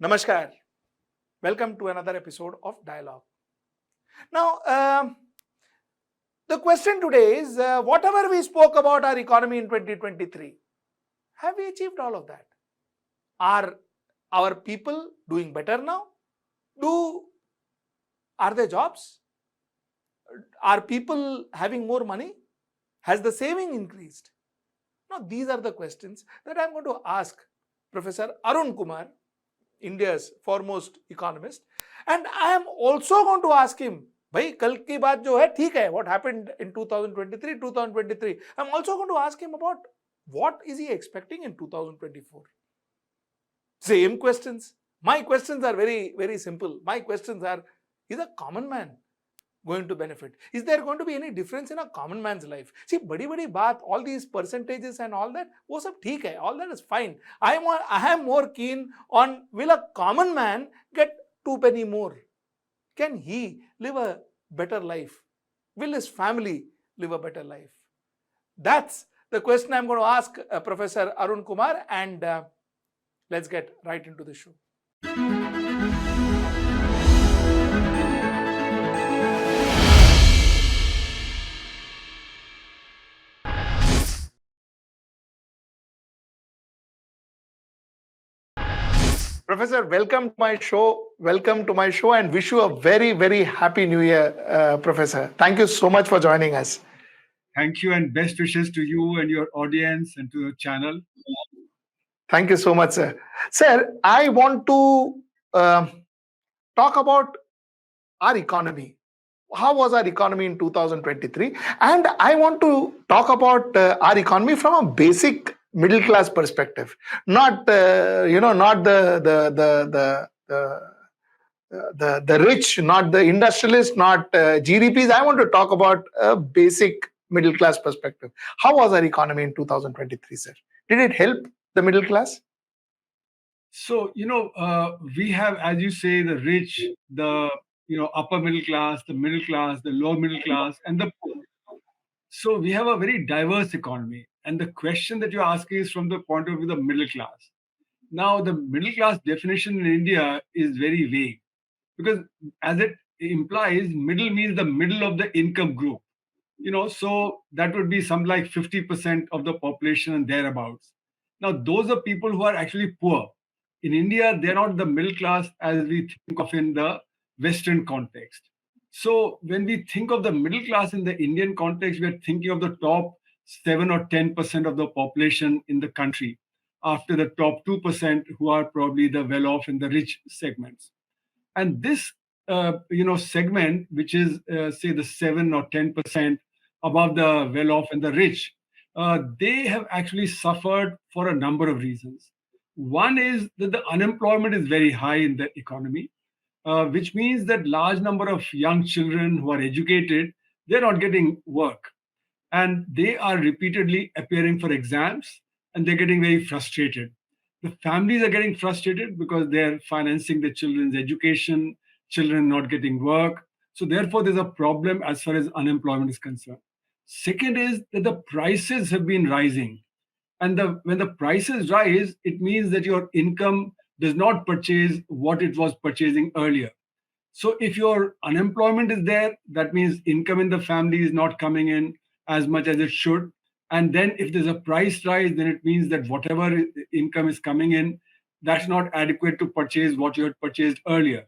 Namaskar. Welcome to another episode of Dialogue. Now, the question today is whatever we spoke about our economy in 2023, have we achieved all of that? Are our people doing better now? Are there jobs? Are people having more money? Has the saving increased? Now, these are the questions that I'm going to ask Professor Arun Kumar, India's foremost economist, and I am also going to ask him, भाई कल की बात जो है ठीक है, what happened in 2023, I'm also going to ask him about what is he expecting in 2024. Same questions. My questions are very, very simple. My questions are, is a common man going to benefit? Is there going to be any difference in a common man's life? See, badi baat, all these percentages and all that, wo sab theek hai, all that is fine. I am more keen on, will a common man get 2 penny more? Can he live a better life? Will his family live a better life? That's the question I'm going to ask Professor Arun Kumar, and let's get right into the show. Professor, welcome to my show. Welcome to my show, and wish you a very, very happy New Year, Professor. Thank you so much for joining us. Thank you, and best wishes to you and your audience and to your channel. Thank you so much, sir. Sir, I want to talk about our economy. How was our economy in 2023? And I want to talk about our economy from a basic middle class perspective, not not the rich, not the industrialists, not GDPs. I want to talk about a basic middle class perspective. How was our economy in 2023, sir? Did it help the middle class? So, we have, as you say, the rich, the upper middle class, the lower middle class, and the poor. So we have a very diverse economy. And the question that you're asking is from the point of view of the middle class. Now, the middle class definition in India is very vague because, as it implies, middle means the middle of the income group. So that would be some like 50% of the population and thereabouts. Now, those are people who are actually poor. In India, they're not the middle class as we think of in the Western context. So when we think of the middle class in the Indian context, we're thinking of the top 7 or 10% of the population in the country, after the top 2% who are probably the well-off in the rich segments. And this segment, which is say the 7 or 10% above the well-off and the rich, they have actually suffered for a number of reasons. One is that the unemployment is very high in the economy, which means that large number of young children who are educated, they're not getting work. And they are repeatedly appearing for exams, and they're getting very frustrated. The families are getting frustrated because they're financing the children's education, children not getting work. So therefore, there's a problem as far as unemployment is concerned. Second is that the prices have been rising. And when the prices rise, it means that your income does not purchase what it was purchasing earlier. So if your unemployment is there, that means income in the family is not coming in as much as it should. And then if there's a price rise, then it means that whatever income is coming in, that's not adequate to purchase what you had purchased earlier.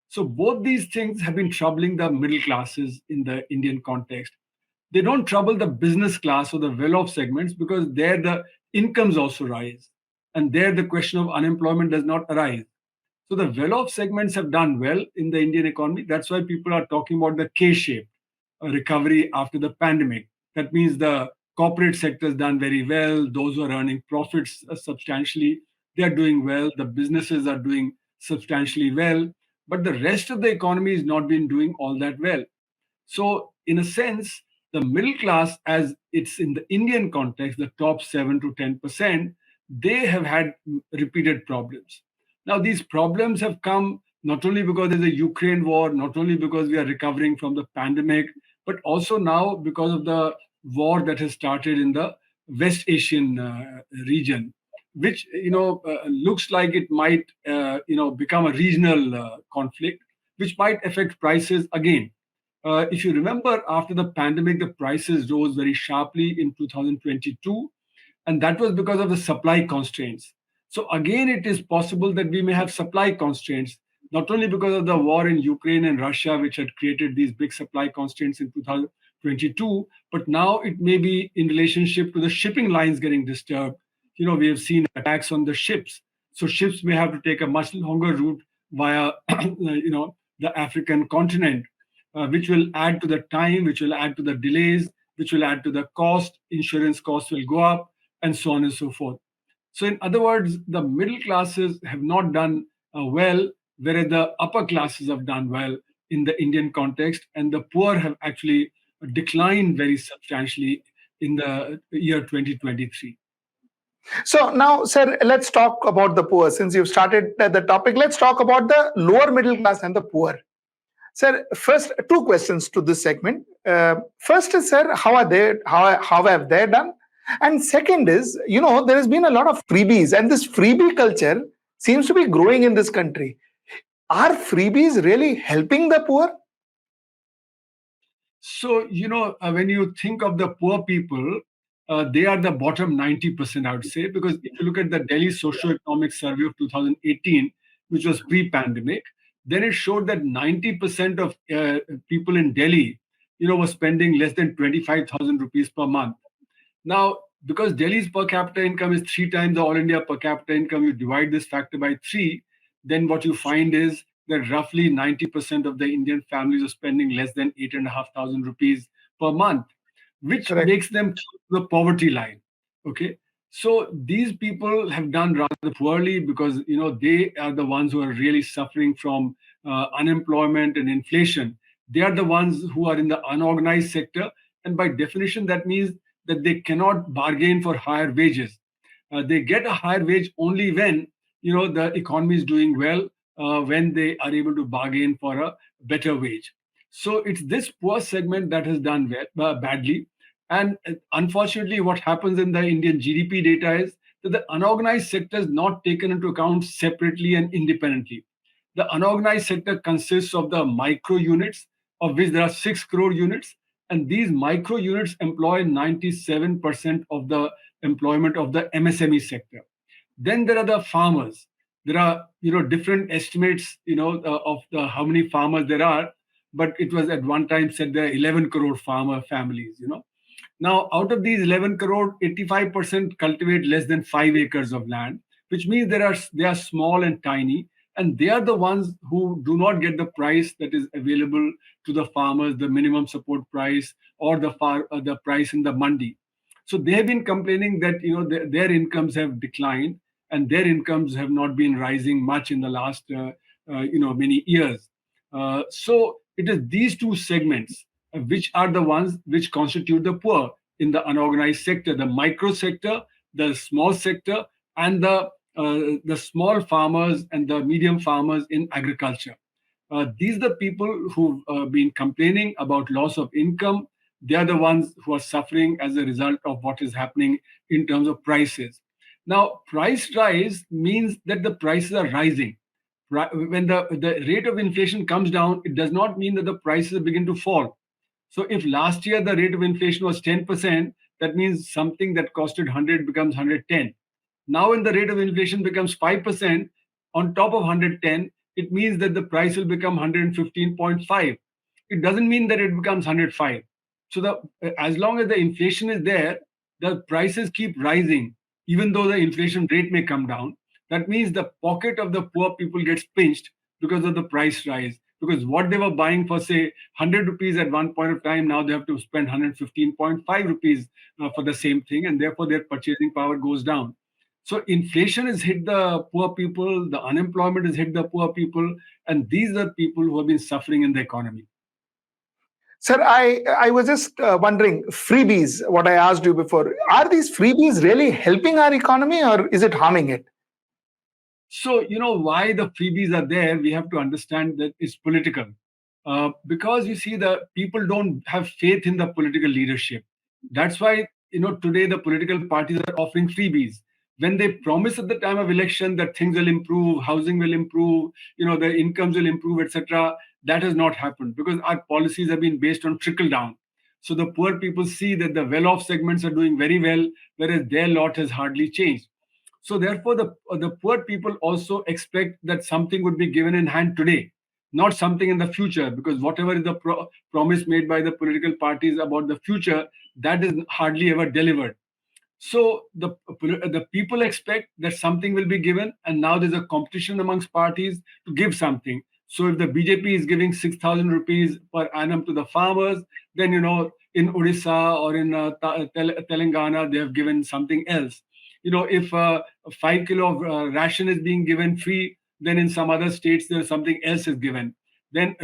So both these things have been troubling the middle classes in the Indian context. They don't trouble the business class or the well-off segments because there the incomes also rise. And there the question of unemployment does not arise. So the well-off segments have done well in the Indian economy. That's why people are talking about the K-shaped recovery after the pandemic. That means the corporate sector has done very well. Those who are earning profits substantially, they are doing well. The businesses are doing substantially well. But the rest of the economy has not been doing all that well. So in a sense, the middle class, as it's in the Indian context, the top 7 to 10%, they have had repeated problems. Now, these problems have come not only because there's a Ukraine war, not only because we are recovering from the pandemic, but also now because of the war that has started in the West Asian region. which looks like it might become a regional conflict, which might affect prices again. If you remember, after the pandemic, the prices rose very sharply in 2022, and that was because of the supply constraints. So again, it is possible that we may have supply constraints, not only because of the war in Ukraine and Russia, which had created these big supply constraints in 2022, but now it may be in relationship to the shipping lines getting disturbed. We have seen attacks on the ships, so ships may have to take a much longer route via the African continent, which will add to the time, which will add to the delays, which will add to the cost. Insurance costs will go up, and so on and so forth. So, in other words, the middle classes have not done well, whereas the upper classes have done well in the Indian context, and the poor have actually declined very substantially in the year 2023. So now, sir, let's talk about the poor. Since you've started the topic, let's talk about the lower middle class and the poor. Sir, first, two questions to this segment. First is, sir, how are they? How have they done? And second is, there has been a lot of freebies, and this freebie culture seems to be growing in this country. Are freebies really helping the poor? So, when you think of the poor people, they are the bottom 90%, I would say, because if you look at the Delhi Socioeconomic Survey of 2018, which was pre pandemic, then it showed that 90% of people in Delhi, were spending less than 25,000 rupees per month. Now, because Delhi's per capita income is three times the all India per capita income, you divide this factor by three, then what you find is that roughly 90% of the Indian families are spending less than 8,500 rupees per month, which Correct. makes them the poverty line. Okay. So these people have done rather poorly because they are the ones who are really suffering from unemployment and inflation. They are the ones who are in the unorganized sector, and by definition, that means that they cannot bargain for higher wages. They get a higher wage only when the economy is doing well, when they are able to bargain for a better wage. So it's this poor segment that has done badly. And unfortunately, what happens in the Indian GDP data is that the unorganized sector is not taken into account separately and independently. The unorganized sector consists of the micro units, of which there are 6 crore units, and these micro units employ 97% of the employment of the MSME sector. Then there are the farmers. There are different estimates of the how many farmers there are, but it was at one time said there are 11 crore farmer families. Now, out of these 11 crore, 85% cultivate less than 5 acres of land, which means they are small and tiny, and they are the ones who do not get the price that is available to the farmers, the minimum support price or the price in the mandi. So they have been complaining that their incomes have declined, and their incomes have not been rising much in the last many years. So it is these two segments which are the ones which constitute the poor in the unorganized sector, the micro sector, the small sector, and the small farmers and the medium farmers in agriculture. These are the people who've been complaining about loss of income. They are the ones who are suffering as a result of what is happening in terms of prices. Now, price rise means that the prices are rising. When the rate of inflation comes down, it does not mean that the prices begin to fall. So if last year the rate of inflation was 10%, that means something that costed 100 becomes 110. Now when the rate of inflation becomes 5% on top of 110, it means that the price will become 115.5. It doesn't mean that it becomes 105. So as long as the inflation is there, the prices keep rising, even though the inflation rate may come down. That means the pocket of the poor people gets pinched because of the price rise. Because what they were buying for, say, 100 rupees at one point of time, now they have to spend 115.5 rupees for the same thing, and therefore their purchasing power goes down. So inflation has hit the poor people, the unemployment has hit the poor people, and these are people who have been suffering in the economy. Sir, I was just wondering, freebies, what I asked you before, are these freebies really helping our economy or is it harming it? So, why the freebies are there, we have to understand that it's political. Because you see, the people don't have faith in the political leadership. That's why, today the political parties are offering freebies. when they promise at the time of election that things will improve, housing will improve, the incomes will improve, etc., that has not happened because our policies have been based on trickle down. So the poor people see that the well-off segments are doing very well, whereas their lot has hardly changed. So therefore, the poor people also expect that something would be given in hand today, not something in the future, because whatever is the promise made by the political parties about the future, that is hardly ever delivered. So the people expect that something will be given, and now there's a competition amongst parties to give something. So if the BJP is giving 6,000 rupees per annum to the farmers, then in Odisha or in Telangana they have given something else. If a 5 kilo of ration is being given free, then in some other states there something else is given. Then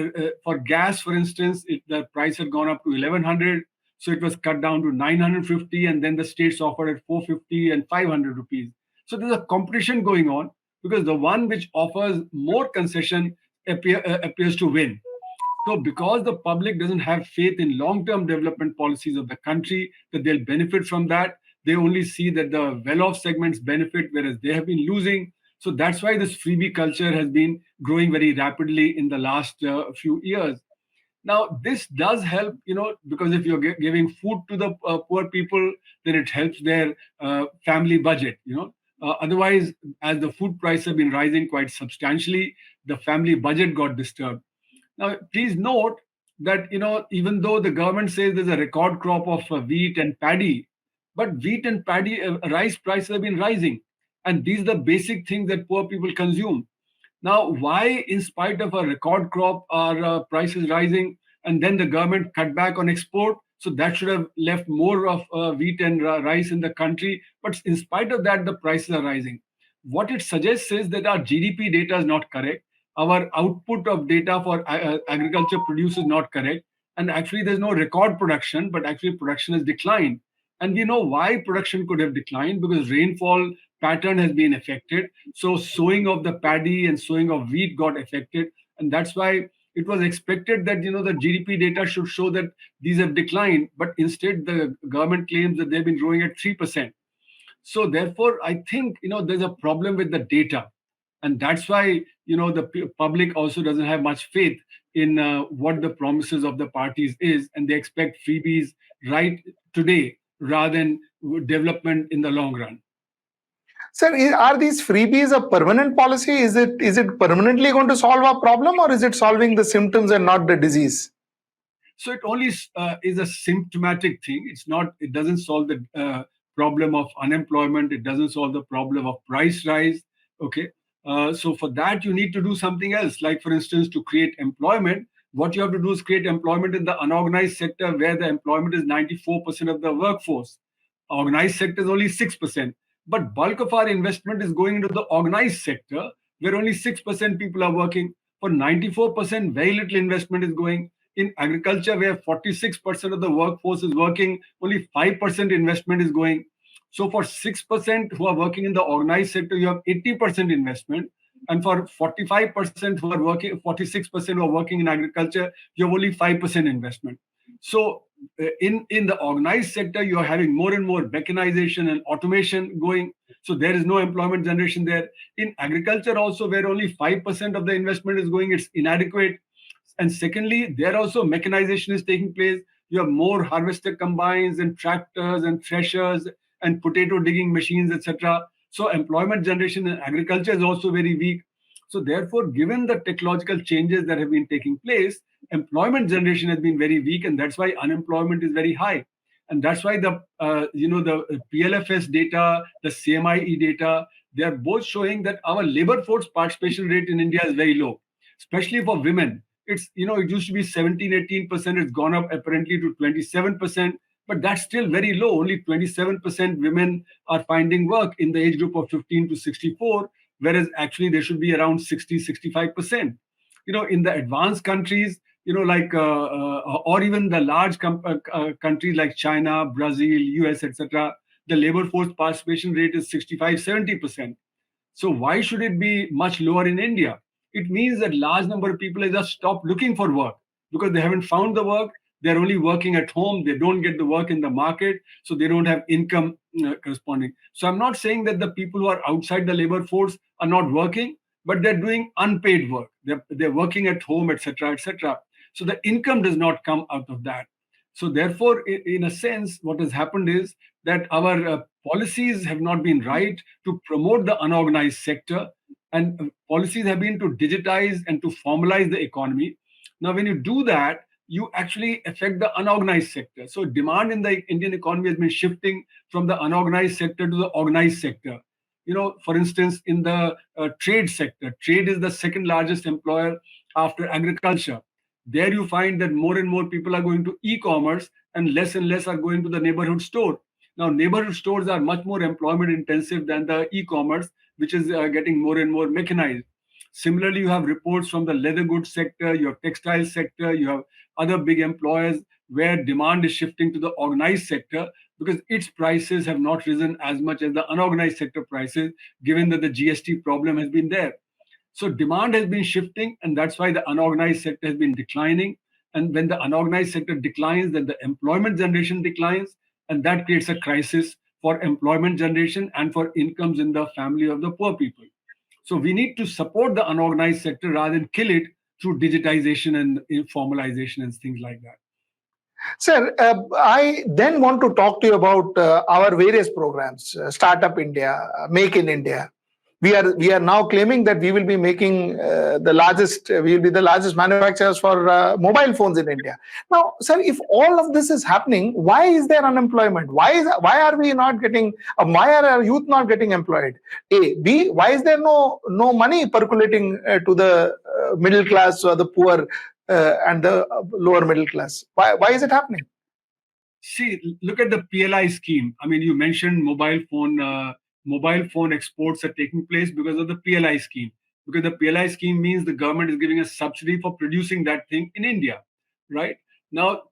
for gas, for instance, the price had gone up to 1,100. So it was cut down to 950, and then the states offered at 450 and 500 rupees. So there's a competition going on because the one which offers more concession appears to win. So because the public doesn't have faith in long-term development policies of the country, that they'll benefit from that, they only see that the well-off segments benefit, whereas they have been losing. So that's why this freebie culture has been growing very rapidly in the last few years. Now, this does help, because if you're giving food to the poor people, then it helps their family budget. Otherwise, as the food prices have been rising quite substantially, the family budget got disturbed. Now, please note that, even though the government says there's a record crop of wheat and paddy, but wheat and paddy, rice prices have been rising. And these are the basic things that poor people consume. Now, why, in spite of a record crop, are prices rising, and then the government cut back on export? So that should have left more of wheat and rice in the country. But in spite of that, the prices are rising. What it suggests is that our GDP data is not correct. Our output of data for agriculture produce is not correct. And actually, there's no record production, but actually, production has declined. And we know why production could have declined because rainfall pattern has been affected. So sowing of the paddy and sowing of wheat got affected, and that's why it was expected that the GDP data should show that these have declined, but instead the government claims that they've been growing at 3%. So therefore, I think there's a problem with the data, and that's why the public also doesn't have much faith in what the promises of the parties is, and they expect freebies right today rather than development in the long run. Sir, are these freebies a permanent policy? Is it permanently going to solve our problem, or is it solving the symptoms and not the disease? So it only is a symptomatic thing. It's not. It doesn't solve the problem of unemployment. It doesn't solve the problem of price rise. Okay. So for that, you need to do something else. Like for instance, to create employment, what you have to do is create employment in the unorganized sector, where the employment is 94% of the workforce. Organized sector is only 6%. But bulk of our investment is going into the organized sector, where only 6% people are working. For 94%, very little investment is going. In agriculture, where 46% of the workforce is working, only 5% investment is going. So for 6% who are working in the organized sector, you have 80% investment. And for 45% who are working, 46% who are working in agriculture, you have only 5% investment. So in the organized sector, you are having more and more mechanization and automation going. So there is no employment generation there. In agriculture also, where only 5% of the investment is going, it's inadequate. And secondly, there also mechanization is taking place. You have more harvester combines and tractors and threshers and potato digging machines, etc. So employment generation in agriculture is also very weak. So therefore, given the technological changes that have been taking place, employment generation has been very weak, and that's why unemployment is very high. And that's why the PLFS data, the CMIE data, they are both showing that our labor force participation rate in India is very low, especially for women. It used to be 17-18%. It's gone up apparently to 27%, but that's still very low. Only 27% women are finding work in the age group of 15 to 64, whereas actually they should be around 60-65%. In the advanced countries, like or even the large countries like China, Brazil, US, etc., the labor force participation rate is 65-70%. So why should it be much lower in India? It means that large number of people have just stopped looking for work because they haven't found the work. They're only working at home. They don't get the work in the market, so they don't have income corresponding. So I'm not saying that the people who are outside the labor force are not working, but they're doing unpaid work. They're working at home, etc., etc. So the income does not come out of that. So therefore, in a sense, what has happened is that our policies have not been right to promote the unorganized sector, and policies have been to digitize and to formalize the economy. Now, when you do that, you actually affect the unorganized sector. So demand in the Indian economy has been shifting from the unorganized sector to the organized sector. For instance, in the trade sector, trade is the second largest employer after agriculture. There you find that more and more people are going to e-commerce and less are going to the neighborhood store. Now, neighborhood stores are much more employment intensive than the e-commerce, which is getting more and more mechanized. Similarly, you have reports from the leather goods sector, your textile sector, you have other big employers where demand is shifting to the organized sector because its prices have not risen as much as the unorganized sector prices, given that the GST problem has been there. So demand has been shifting, and that's why the unorganized sector has been declining. And when the unorganized sector declines, then the employment generation declines, and that creates a crisis for employment generation and for incomes in the family of the poor people. So we need to support the unorganized sector rather than kill it through digitization and formalization and things like that. Sir, I then want to talk to you about our various programs, Startup India, Make in India. We are now claiming that we will be making we will be the largest manufacturers for mobile phones in India. Now, sir, if all of this is happening, why is there unemployment? Why are we not getting? Why are our youth not getting employed? A, B, why is there no money percolating to the middle class or the poor and the lower middle class? Why is it happening? See, look at the PLI scheme. I mean, you mentioned mobile phone exports are taking place because of the PLI scheme. Because the PLI scheme means the government is giving a subsidy for producing that thing in India, right? Now,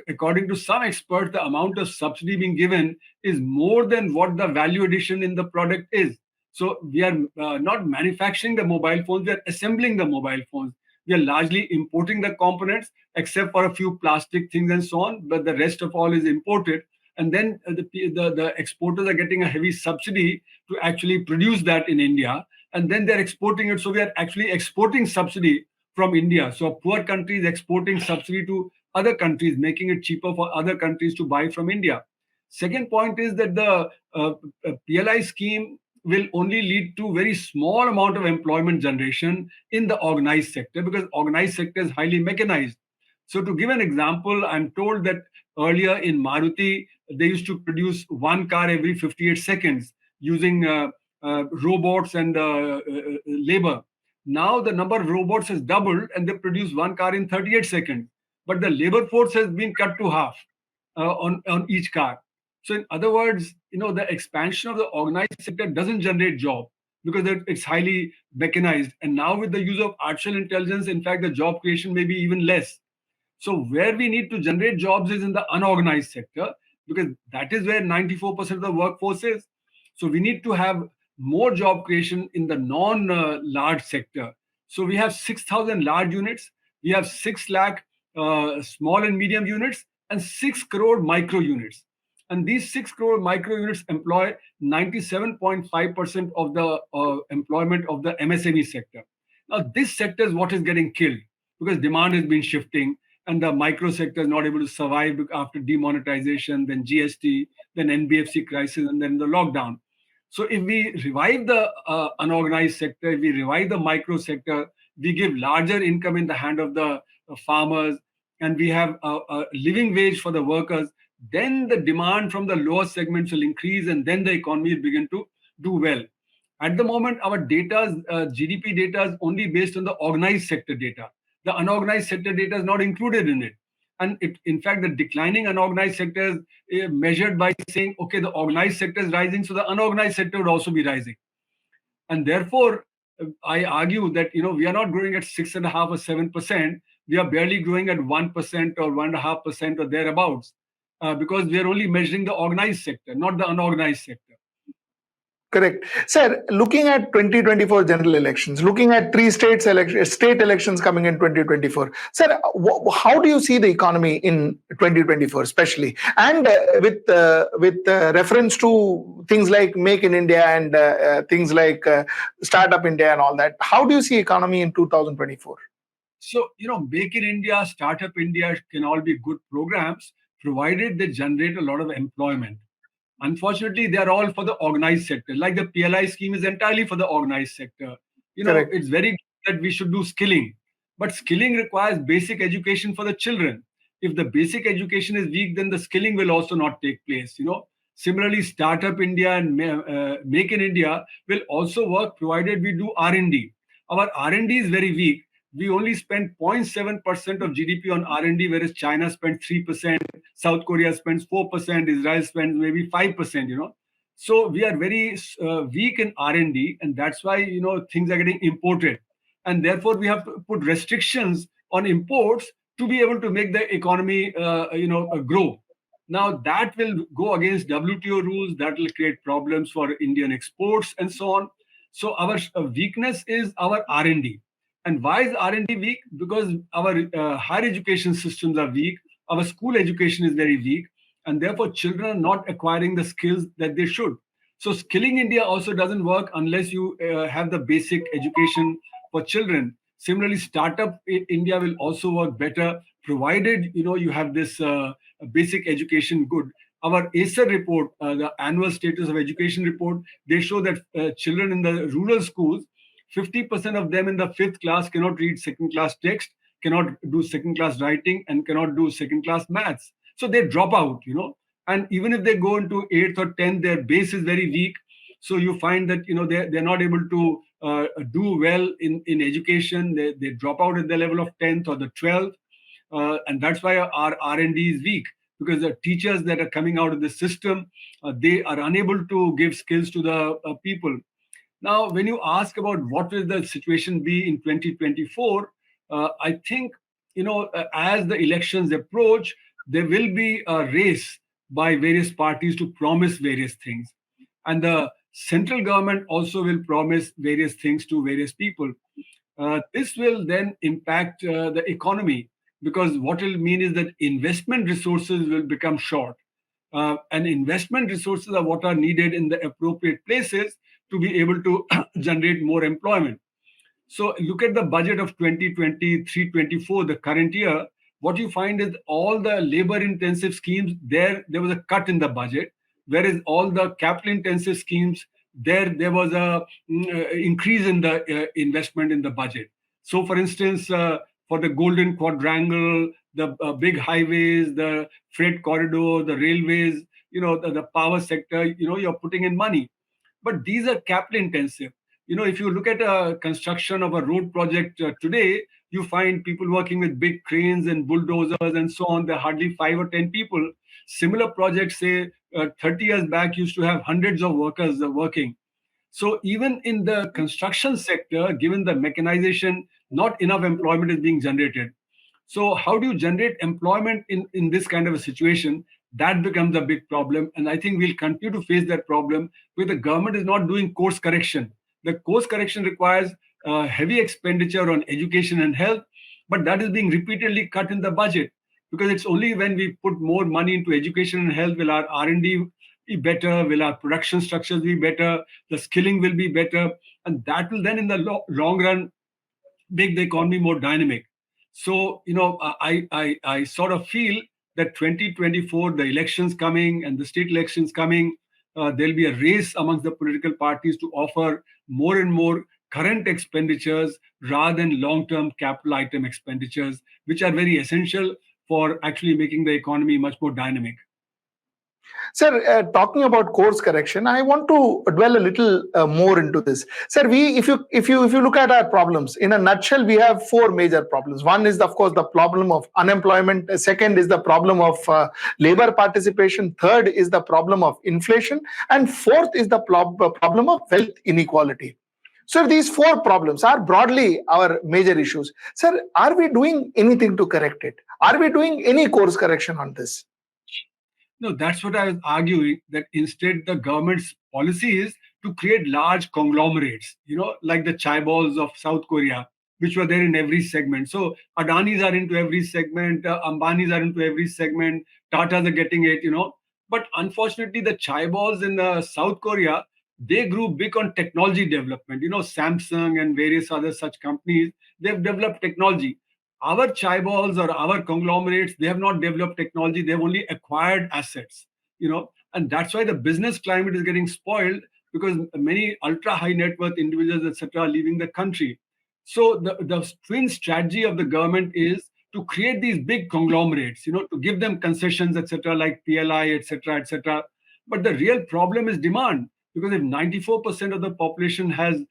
according to some experts, the amount of subsidy being given is more than what the value addition in the product is. So we are not manufacturing the mobile phones; we are assembling the mobile phones. We are largely importing the components, except for a few plastic things and so on, but the rest of all is imported. And then the exporters are getting a heavy subsidy to actually produce that in India, and then they're exporting it. So we are actually exporting subsidy from India. So a poor country is exporting subsidy to other countries, making it cheaper for other countries to buy from India. Second point is that the PLI scheme will only lead to very small amount of employment generation in the organized sector because organized sector is highly mechanized. So to give an example, I'm told that earlier in Maruti, they used to produce one car every 58 seconds using robots and labor. Now the number of robots has doubled and they produce one car in 38 seconds. But the labor force has been cut to half on each car. So in other words, the expansion of the organized sector doesn't generate job because it's highly mechanized. And now with the use of artificial intelligence, in fact, the job creation may be even less. So where we need to generate jobs is in the unorganized sector because that is where 94% of the workforce is. So we need to have more job creation in the non-large sector. So we have 6,000 large units, we have 6 lakh small and medium units, and 6 crore micro units. And these 6 crore micro units employ 97.5% of the employment of the MSME sector. Now, this sector is what is getting killed because demand has been shifting and the micro sector is not able to survive after demonetization, then GST, then NBFC crisis, and then the lockdown. So if we revive the unorganized sector, if we revive the micro sector, we give larger income in the hand of the farmers, and we have a living wage for the workers, then the demand from the lower segments will increase, and then the economy will begin to do well. At the moment, our data, GDP data, is only based on the organized sector data. The unorganized sector data is not included in it. And in fact, the declining unorganized sector is measured by saying, okay, the organized sector is rising, so the unorganized sector would also be rising. And therefore, I argue that we are not growing at 6.5 or 7%. We are barely growing at 1% or 1.5% or thereabouts, because we are only measuring the organized sector, not the unorganized sector. Correct. Sir, looking at 2024 general elections, looking at state elections coming in 2024, sir, how do you see the economy in 2024, especially? And with reference to things like Make in India and things like Startup India and all that, how do you see economy in 2024? So, Make in India, Startup India can all be good programs, provided they generate a lot of employment. Unfortunately, they are all for the organized sector. Like the PLI scheme is entirely for the organized sector. Correct. It's very good that we should do skilling, but skilling requires basic education for the children. If the basic education is weak, then the skilling will also not take place. Similarly, Startup India and Make in India will also work provided we do R&D. Our R&D is very weak. We only spend 0.7% of GDP on R&D, whereas China spends 3%, South Korea spends 4%, Israel spends maybe 5%, So we are very weak in R&D, and that's why, things are getting imported. And therefore, we have to put restrictions on imports to be able to make the economy, grow. Now, that will go against WTO rules, that will create problems for Indian exports and so on. So our weakness is our R&D. And why is R&D weak? Because our higher education systems are weak, our school education is very weak, and therefore children are not acquiring the skills that they should. So skilling India also doesn't work unless you have the basic education for children. Similarly, Startup India will also work better provided you have this basic education good. Our ACER report, the annual status of education report, they show that children in the rural schools, 50% of them in the fifth class cannot read second class text, cannot do second class writing, and cannot do second class maths. So they drop out. And even if they go into eighth or 10th, their base is very weak. So you find that they're not able to do well in education. They drop out at the level of 10th or the 12th. And that's why our R&D is weak, because the teachers that are coming out of the system, they are unable to give skills to the people. Now, when you ask about what will the situation be in 2024, I think, as the elections approach, there will be a race by various parties to promise various things. And the central government also will promise various things to various people. This will then impact the economy, because what it will mean is that investment resources will become short. And investment resources are what are needed in the appropriate places to be able to generate more employment. So look at the budget of 2023-24, the current year. What you find is all the labor intensive schemes, there was a cut in the budget, whereas all the capital intensive schemes, there was a increase in the investment in the budget. So for instance, for the Golden Quadrangle, the big highways, the freight corridor, the railways, the power sector, you're putting in money. But these are capital intensive. If you look at a construction of a road project today, you find people working with big cranes and bulldozers and so on. There are hardly 5 or 10 people. Similar projects, say 30 years back, used to have hundreds of workers working. So even in the construction sector, given the mechanization, not enough employment is being generated. So how do you generate employment in this kind of a situation? That becomes a big problem. And I think we'll continue to face that problem because the government is not doing course correction. The course correction requires heavy expenditure on education and health, but that is being repeatedly cut in the budget, because it's only when we put more money into education and health will our R&D be better, will our production structures be better, the skilling will be better, and that will then in the long run make the economy more dynamic. So, I sort of feel that 2024, the elections coming and the state elections coming, there'll be a race amongst the political parties to offer more and more current expenditures rather than long-term capital item expenditures, which are very essential for actually making the economy much more dynamic. Sir, talking about course correction, I want to dwell a little more into this. Sir, if you look at our problems in a nutshell, we have four major problems. One is, of course, the problem of unemployment. Second is the problem of labor participation. Third is the problem of inflation, and fourth is the problem of wealth inequality. So these four problems are broadly our major issues. Sir, are we doing anything to correct it? Are we doing any course correction on this? No, that's what I was arguing, that instead the government's policy is to create large conglomerates, like the chaebols of South Korea, which were there in every segment. So Adanis are into every segment, Ambanis are into every segment, Tatas are getting it. But unfortunately, the chaebols in South Korea, they grew big on technology development. Samsung and various other such companies, they've developed technology. Our chaebols or our conglomerates, they have not developed technology, they've only acquired assets. And that's why the business climate is getting spoiled, because many ultra high net worth individuals, etc., are leaving the country. So the twin strategy of the government is to create these big conglomerates, to give them concessions, etc., like PLI, etc., etc. But the real problem is demand, because if 94% of the population has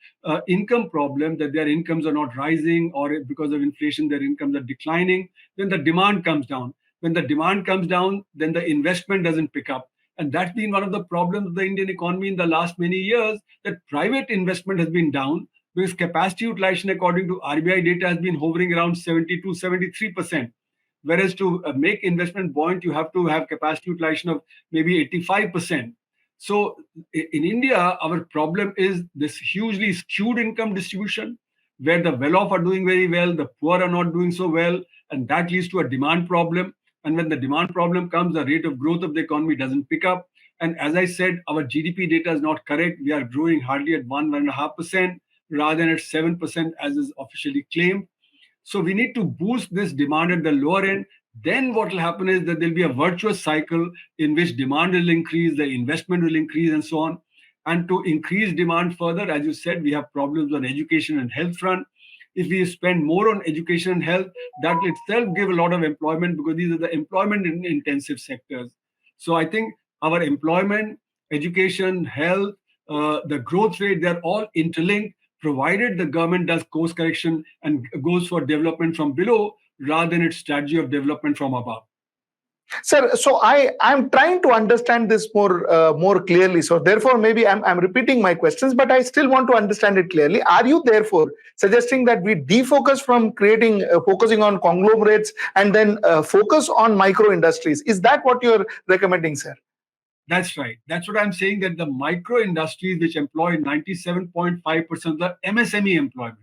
income problem, that their incomes are not rising, or if because of inflation their incomes are declining, then the demand comes down. When the demand comes down, then the investment doesn't pick up. And that's been one of the problems of the Indian economy in the last many years, that private investment has been down, because capacity utilization, according to RBI data, has been hovering around 72, 73%. Whereas to make investment buoyant, you have to have capacity utilization of maybe 85%. So in India, our problem is this hugely skewed income distribution, where the well-off are doing very well, the poor are not doing so well, and that leads to a demand problem. And when the demand problem comes, the rate of growth of the economy doesn't pick up. And as I said, our GDP data is not correct. We are growing hardly at 1.5%, rather than at 7%, as is officially claimed. So we need to boost this demand at the lower end. Then what will happen is that there'll be a virtuous cycle in which demand will increase, the investment will increase, and so on. And to increase demand further, as you said, we have problems on education and health front. If we spend more on education and health, that will itself give a lot of employment, because these are the employment intensive sectors. So I think our employment, education, health, the growth rate, they're all interlinked, provided the government does course correction and goes for development from below, rather than its strategy of development from above. Sir, so I'm trying to understand this more clearly. So therefore, maybe I'm repeating my questions, but I still want to understand it clearly. Are you therefore suggesting that we defocus from focusing on conglomerates and then focus on micro industries? Is that what you're recommending, sir? That's right. That's what I'm saying, that the micro industries, which employ 97.5% of the MSME employment.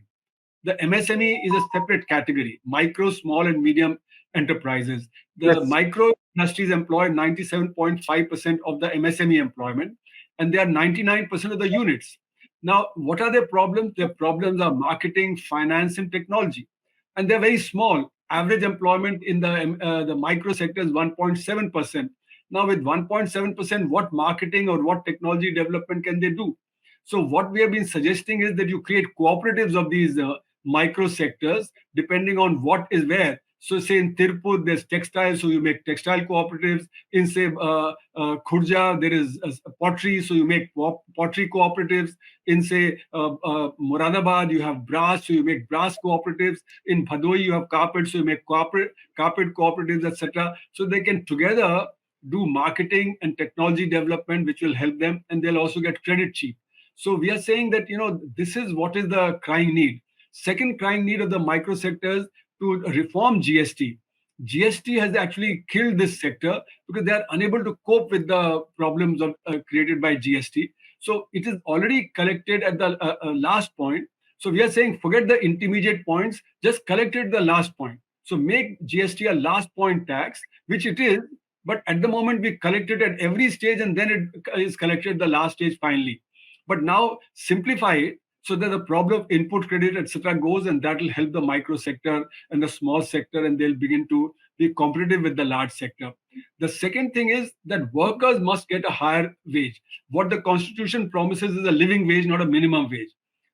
The MSME is a separate category, micro, small, and medium enterprises. The Yes. micro industries employ 97.5% of the MSME employment, and they are 99% of the units. Now, what are their problems? Their problems are marketing, finance, and technology. And they're very small. Average employment in the micro sector is 1.7%. Now, with 1.7%, what marketing or what technology development can they do? So, what we have been suggesting is that you create cooperatives of these micro sectors, depending on what is where. So, say in Tirupur, there's textiles, so you make textile cooperatives. In, say, Khurja, there is pottery, so you make pottery cooperatives. In, say, Moradabad, you have brass, so you make brass cooperatives. In Bhadoi, you have carpet, so you make carpet cooperatives, etc. So, they can together do marketing and technology development, which will help them, and they'll also get credit cheap. So we are saying that this is what is the crying need. Second crying need of the micro sectors, to reform GST. GST has actually killed this sector, because they are unable to cope with the problems created by GST. So it is already collected at the last point. So we are saying forget the intermediate points, just collect it at the last point. So make GST a last point tax, which it is, but at the moment we collect it at every stage, and then it is collected at the last stage finally. But now simplify it, so that the problem of input credit, etc., goes, and that will help the micro sector and the small sector, and they'll begin to be competitive with the large sector. The second thing is that workers must get a higher wage. What the Constitution promises is a living wage, not a minimum wage.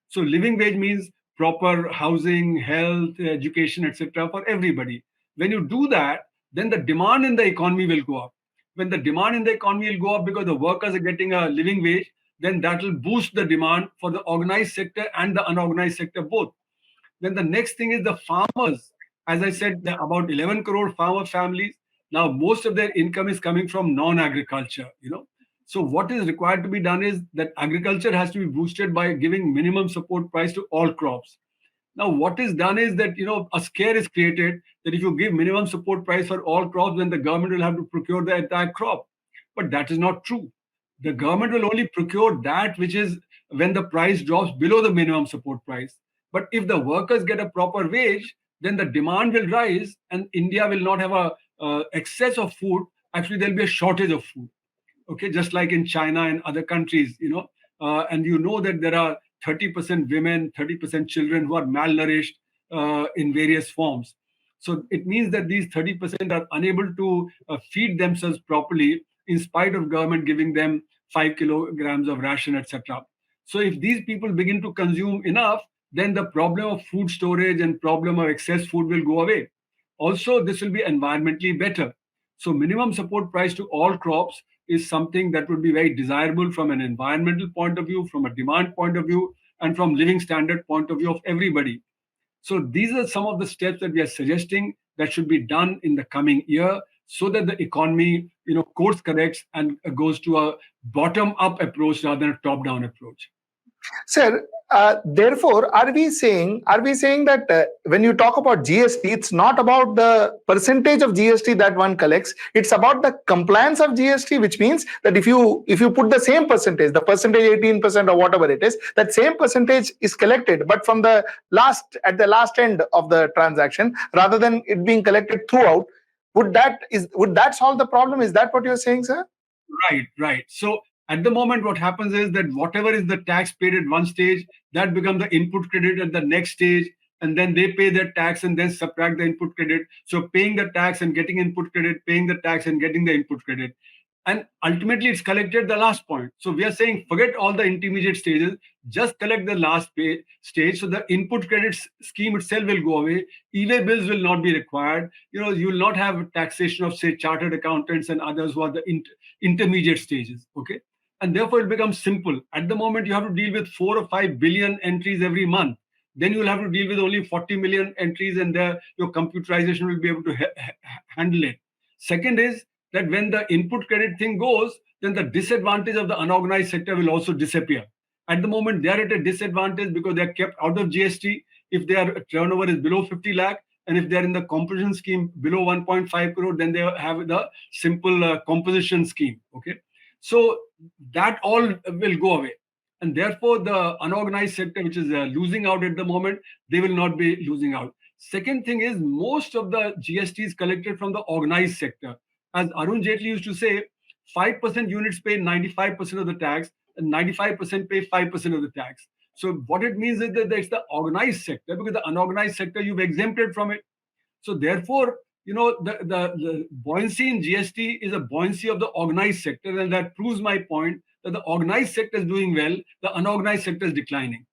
So living wage means proper housing, health, education, etc., for everybody. When you do that, then the demand in the economy will go up. When the demand in the economy will go up because the workers are getting a living wage, then that will boost the demand for the organized sector and the unorganized sector both. Then the next thing is the farmers. As I said, there are about 11 crore farmer families. Now, most of their income is coming from non-agriculture. So what is required to be done is that agriculture has to be boosted by giving minimum support price to all crops. Now, what is done is that a scare is created that if you give minimum support price for all crops, then the government will have to procure the entire crop. But that is not true. The government will only procure that which is when the price drops below the minimum support price. But if the workers get a proper wage, then the demand will rise and India will not have a excess of food. Actually, there'll be a shortage of food. Okay, just like in China and other countries, and you know that there are 30% women, 30% children who are malnourished in various forms. So it means that these 30% are unable to feed themselves properly in spite of government giving them 5 kilograms of ration, etc. So if these people begin to consume enough, then the problem of food storage and problem of excess food will go away. Also, this will be environmentally better. So minimum support price to all crops is something that would be very desirable from an environmental point of view, from a demand point of view, and from living standard point of view of everybody. So these are some of the steps that we are suggesting that should be done in the coming year so that the economy, course corrects and goes to a bottom-up approach rather than a top-down approach. Sir, therefore, are we saying that when you talk about GST, it's not about the percentage of GST that one collects; it's about the compliance of GST, which means that if you put the same percentage, the percentage 18% or whatever it is, that same percentage is collected, but from the at the last end of the transaction, rather than it being collected throughout. Would that solve the problem? Is that what you're saying, sir? Right. So at the moment, what happens is that whatever is the tax paid at one stage, that becomes the input credit at the next stage, and then they pay their tax and then subtract the input credit. So paying the tax and getting input credit, paying the tax and getting the input credit. And ultimately, it's collected the last point. So we are saying forget all the intermediate stages, just collect the last stage. So the input credit scheme itself will go away. E-way bills will not be required. You will not have taxation of, say, chartered accountants and others who are the intermediate stages. Okay, and therefore it becomes simple. At the moment, you have to deal with 4 or 5 billion entries every month. Then you'll have to deal with only 40 million entries, and your computerization will be able to handle it. Second is that when the input credit thing goes, then the disadvantage of the unorganized sector will also disappear. At the moment, they are at a disadvantage because they are kept out of GST if their turnover is below 50 lakh, and if they are in the composition scheme below 1.5 crore, then they have the simple composition scheme. Okay, so that all will go away. And therefore, the unorganized sector, which is losing out at the moment, they will not be losing out. Second thing is, most of the GST is collected from the organized sector. As Arun Jaitley used to say, 5% units pay 95% of the tax, and 95% pay 5% of the tax. So what it means is that it's the organized sector, because the unorganized sector you've exempted from it. So therefore, the buoyancy in GST is a buoyancy of the organized sector, and that proves my point that the organized sector is doing well, the unorganized sector is declining.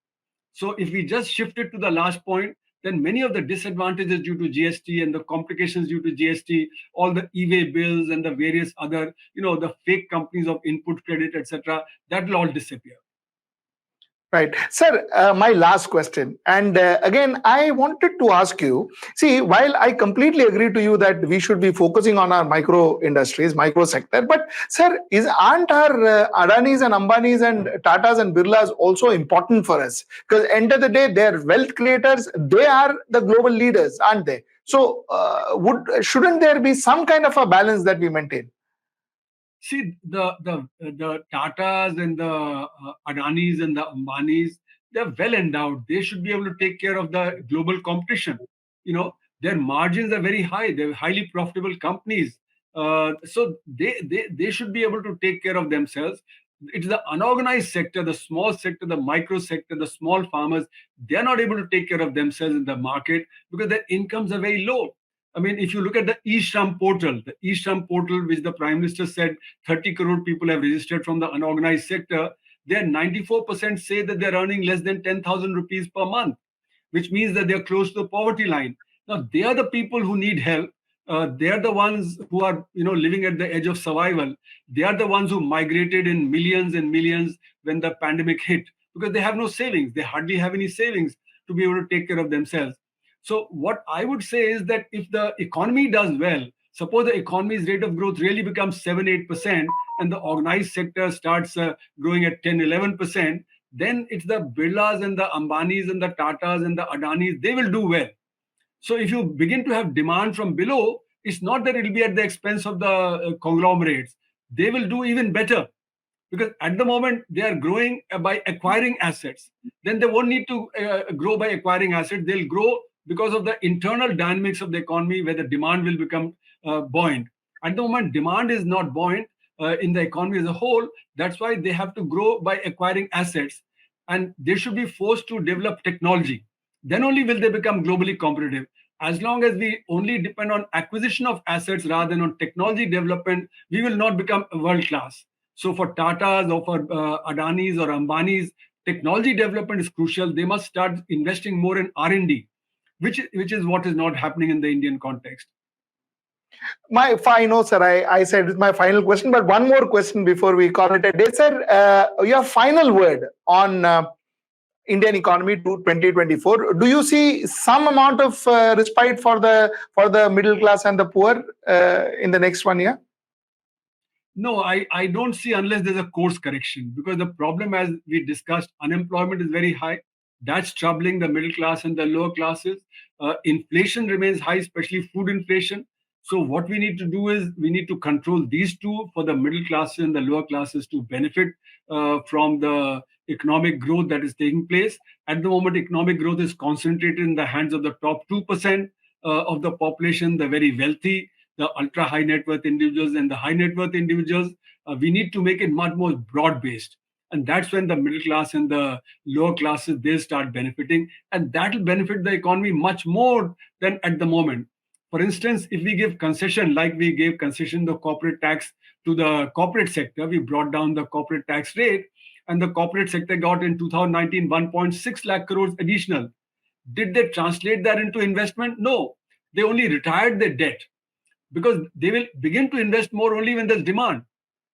So if we just shift it to the last point, then many of the disadvantages due to GST and the complications due to GST, all the e-way bills and the various other, the fake companies of input credit, etc., that will all disappear. Right. Sir, my last question. And again, I wanted to ask you, see, while I completely agree to you that we should be focusing on our micro industries, micro sector, but sir, aren't our Adanis and Ambanis and Tatas and Birlas also important for us? Because end of the day, they're wealth creators. They are the global leaders, aren't they? So shouldn't there be some kind of a balance that we maintain? See, the Tatas and the Adanis and the Ambanis, they're well endowed. They should be able to take care of the global competition. Their margins are very high. They're highly profitable companies. So they should be able to take care of themselves. It's the unorganized sector, the small sector, the micro sector, the small farmers. They're not able to take care of themselves in the market because their incomes are very low. I mean, if you look at the e-Shram portal, which the Prime Minister said 30 crore people have registered from the unorganized sector, there 94% say that they're earning less than 10,000 rupees per month, which means that they're close to the poverty line. Now, they are the people who need help. They're the ones who are, living at the edge of survival. They are the ones who migrated in millions and millions when the pandemic hit because they have no savings. They hardly have any savings to be able to take care of themselves. So what I would say is that if the economy does well, suppose the economy's rate of growth really becomes 7-8% and the organized sector starts growing at 10-11%, then it's the Birlas and the Ambanis and the Tatas and the Adanis, they will do well. So if you begin to have demand from below, it's not that it will be at the expense of the conglomerates. They will do even better. Because at the moment they are growing by acquiring assets. Then they won't need to grow by acquiring assets. They'll grow because of the internal dynamics of the economy, where the demand will become buoyant. At the moment, demand is not buoyant in the economy as a whole. That's why they have to grow by acquiring assets, and they should be forced to develop technology. Then only will they become globally competitive. As long as we only depend on acquisition of assets rather than on technology development, we will not become world class. So for Tata's or for Adani's or Ambani's, technology development is crucial. They must start investing more in R&D, which is what is not happening in the Indian context. I know, sir. I said it's my final question, but one more question before we call it a day, sir. Your final word on Indian economy to 2024. Do you see some amount of respite for the middle class and the poor in the next 1 year? No, I don't see, unless there's a course correction, because the problem, as we discussed, unemployment is very high. That's troubling the middle class and the lower classes. Inflation remains high, especially food inflation. So what we need to do is we need to control these two for the middle classes and the lower classes to benefit from the economic growth that is taking place. At the moment, economic growth is concentrated in the hands of the top 2% of the population, the very wealthy, the ultra high net worth individuals and the high net worth individuals. We need to make it much more broad based. And that's when the middle class and the lower classes, they start benefiting. And that will benefit the economy much more than at the moment. For instance, if we give concession, like we gave concession the corporate tax to the corporate sector, we brought down the corporate tax rate, and the corporate sector got in 2019 1.6 lakh crores additional. Did they translate that into investment? No. They only retired their debt, because they will begin to invest more only when there's demand.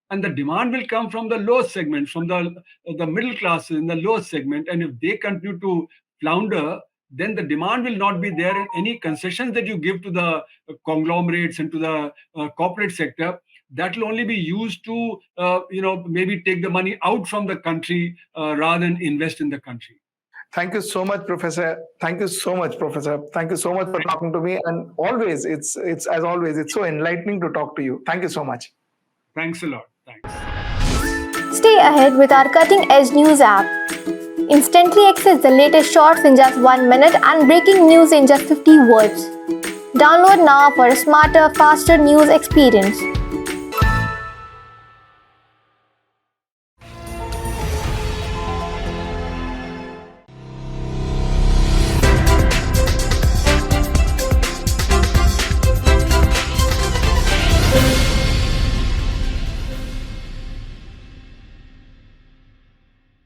And the demand will come from the lowest segment, from the middle classes in the lowest segment. And if they continue to flounder, then the demand will not be there, and any concessions that you give to the conglomerates and to the corporate sector, that will only be used to maybe take the money out from the country rather than invest in the country. Thank you so much, Professor. Thank you so much, Professor. Thank you so much for talking to me. And always, it's as always, it's so enlightening to talk to you. Thank you so much. Thanks a lot. Thanks. Stay ahead with our cutting edge news app. Instantly access the latest shorts in just 1 minute and breaking news in just 50 words. Download now for a smarter, faster news experience.